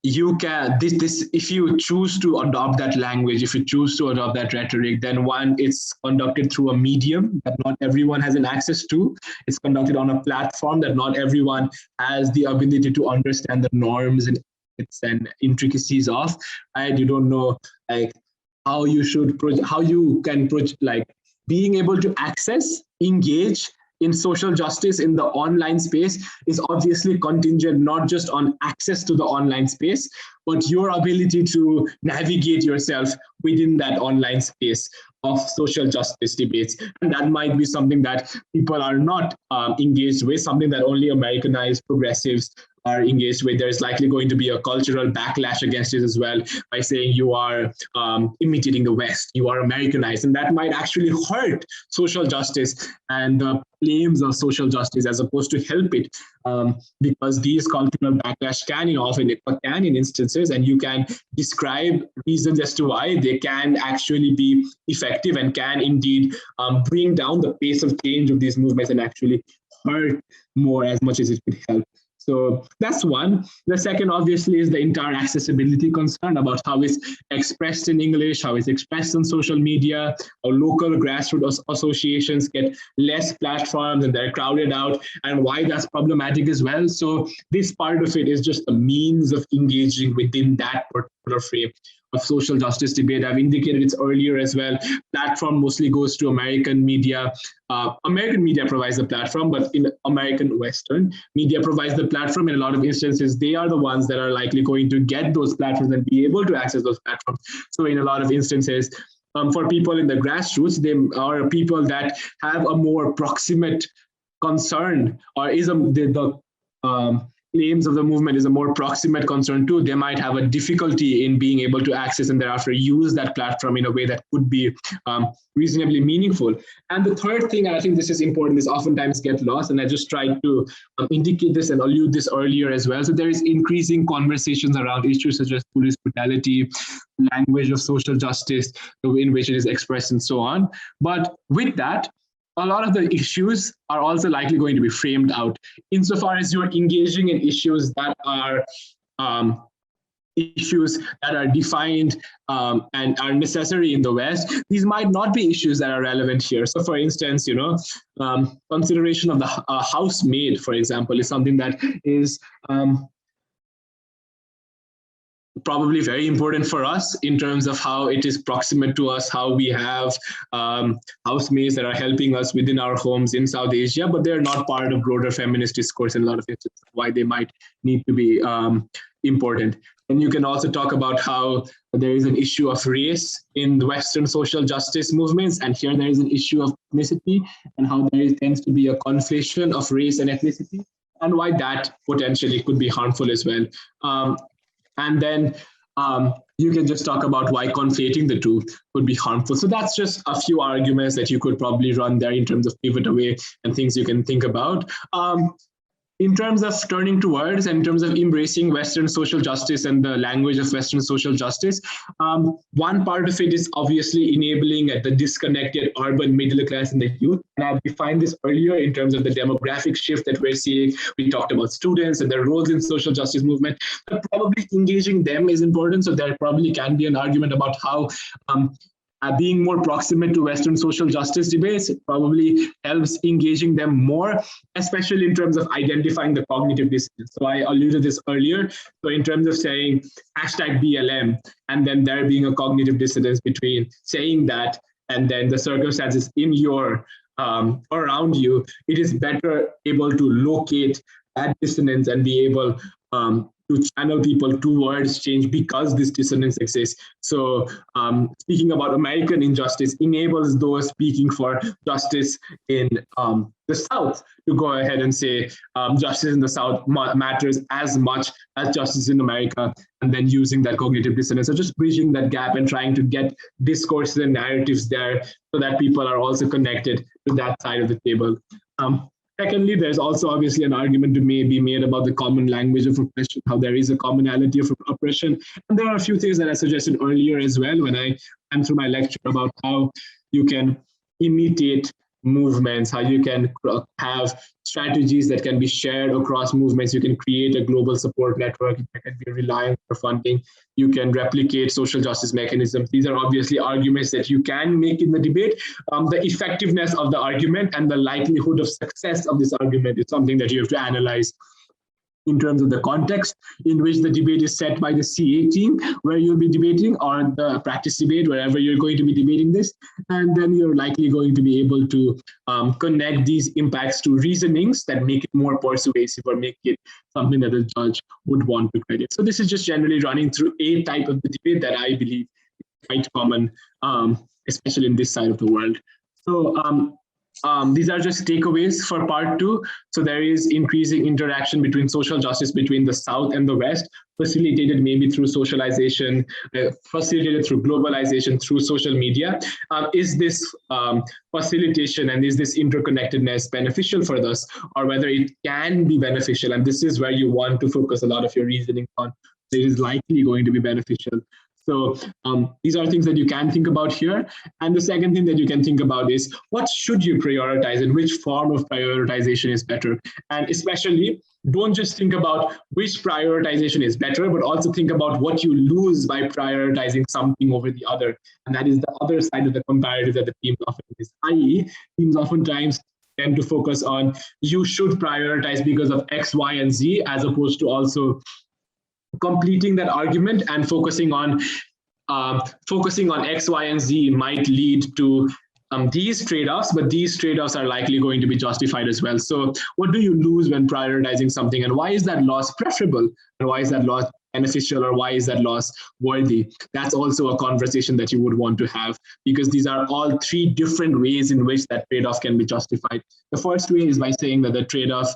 you can, if you choose to adopt that language, if you choose to adopt that rhetoric, then one, it's conducted through a medium that not everyone has an access to. It's conducted on a platform that not everyone has the ability to understand the norms and intricacies of, right? You don't know, like, how you should, how you can, like being able to access, engage in social justice in the online space is obviously contingent not just on access to the online space, but your ability to navigate yourself within that online space of social justice debates. And that might be something that people are not engaged with, something that only Americanized progressives are engaged with. There's likely going to be a cultural backlash against it as well by saying you are imitating the West, you are Americanized, and that might actually hurt social justice and the claims of social justice as opposed to help it, because these cultural backlash can in instances, and you can describe reasons as to why they can actually be effective and can indeed bring down the pace of change of these movements and actually hurt more as much as it could help. So that's one. The second, obviously, is the entire accessibility concern about how it's expressed in English, how it's expressed on social media, how local grassroots associations get less platforms and they're crowded out, and why that's problematic as well. So this part of it is just a means of engaging within that particular frame of social justice debate. I've indicated it earlier as well. Platform mostly goes to American media. American media provides the platform, but in American Western media provides the platform. In a lot of instances, they are the ones that are likely going to get those platforms and be able to access those platforms. So in a lot of instances, for people in the grassroots, they are people that have a more proximate concern, or is the claims of the movement is a more proximate concern too. They might have a difficulty in being able to access and thereafter use that platform in a way that could be reasonably meaningful. And the third thing, and I think this is important, is oftentimes get lost, and I just tried to indicate this and allude this earlier as well. So there is increasing conversations around issues such as police brutality, language of social justice, the way in which it is expressed, and so on. But with that, a lot of the issues are also likely going to be framed out insofar as you're engaging in issues that are defined and are necessary in the West. These might not be issues that are relevant here. So for instance, consideration of the housemaid, for example, is something that is probably very important for us in terms of how it is proximate to us, how we have housemaids that are helping us within our homes in South Asia, but they're not part of broader feminist discourse in a lot of instances, why they might need to be important. And you can also talk about how there is an issue of race in the Western social justice movements, and here there is an issue of ethnicity, and how there tends to be a conflation of race and ethnicity, and why that potentially could be harmful as well. And then you can just talk about why conflating the two could be harmful. So that's just a few arguments that you could probably run there in terms of pivot away and things you can think about. In terms of turning towards and in terms of embracing Western social justice and the language of Western social justice, one part of it is obviously enabling the disconnected urban middle class and the youth. And I've defined this earlier in terms of the demographic shift that we're seeing. We talked about students and their roles in social justice movement, but probably engaging them is important. So there probably can be an argument about how being more proximate to Western social justice debates probably helps engaging them more, especially in terms of identifying the cognitive dissonance. So I alluded to this earlier. So in terms of saying #BLM, and then there being a cognitive dissonance between saying that and then the circumstances in your around you, it is better able to locate that dissonance and be able to channel people towards change because this dissonance exists. So speaking about American injustice enables those speaking for justice in the South to go ahead and say justice in the South matters as much as justice in America, and then using that cognitive dissonance. So just bridging that gap and trying to get discourses and narratives there so that people are also connected to that side of the table. Secondly, there's also obviously an argument to be made about the common language of oppression, how there is a commonality of oppression. And there are a few things that I suggested earlier as well when I went through my lecture about how you can imitate movements, how you can have strategies that can be shared across movements. You can create a global support network that can be reliant for funding. You can replicate social justice mechanisms. These are obviously arguments that you can make in the debate. The effectiveness of the argument and the likelihood of success of this argument is something that you have to analyze in terms of the context in which the debate is set by the CA team, where you'll be debating, or the practice debate, wherever you're going to be debating this. And then you're likely going to be able to connect these impacts to reasonings that make it more persuasive or make it something that a judge would want to credit. So this is just generally running through a type of the debate that I believe is quite common, especially in this side of the world. So these are just takeaways for part 2. So there is increasing interaction between social justice between the South and the West, facilitated maybe through socialization, facilitated through globalization, through social media. Is this facilitation and is this interconnectedness beneficial for us, or whether it can be beneficial? And this is where you want to focus a lot of your reasoning on. It is likely going to be beneficial. So these are things that you can think about here. And the second thing that you can think about is, what should you prioritize and which form of prioritization is better? And especially, don't just think about which prioritization is better, but also think about what you lose by prioritizing something over the other. And that is the other side of the comparative that the teams often is, i.e., teams oftentimes tend to focus on you should prioritize because of X, Y, and Z, as opposed to also completing that argument and focusing on X, Y, and Z might lead to these trade-offs, but these trade-offs are likely going to be justified as well. So what do you lose when prioritizing something, and why is that loss preferable, and why is that loss beneficial, or why is that loss worthy? That's also a conversation that you would want to have, because these are all 3 different ways in which that trade-off can be justified. The first way is by saying that the trade-off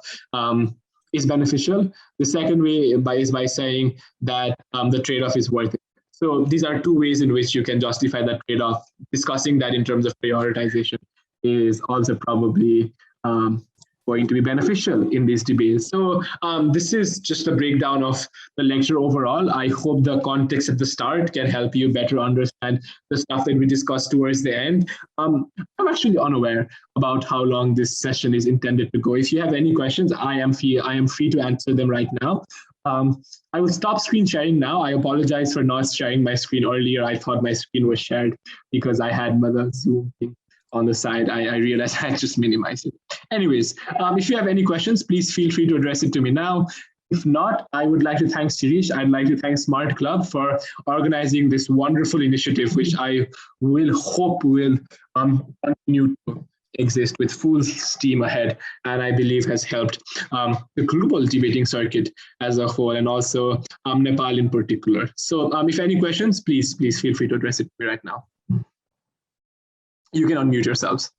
is beneficial. The second way is by saying that the trade-off is worth it. So these are 2 ways in which you can justify that trade-off. Discussing that in terms of prioritization is also probably going to be beneficial in these debates. So this is just a breakdown of the lecture overall. I hope the context at the start can help you better understand the stuff that we discussed towards the end. I'm actually unaware about how long this session is intended to go. If you have any questions, I am free to answer them right now. I will stop screen sharing now. I apologize for not sharing my screen earlier. I thought my screen was shared because I had the Zoom thing on the side. I realized I just minimized it. Anyways, if you have any questions, please feel free to address it to me now. If not, I would like to thank Sirish. I'd like to thank Smart Club for organizing this wonderful initiative, which I hope will continue to exist with full steam ahead, and I believe has helped the global debating circuit as a whole, and also Nepal in particular. So if any questions, please feel free to address it to me right now. You can unmute yourselves.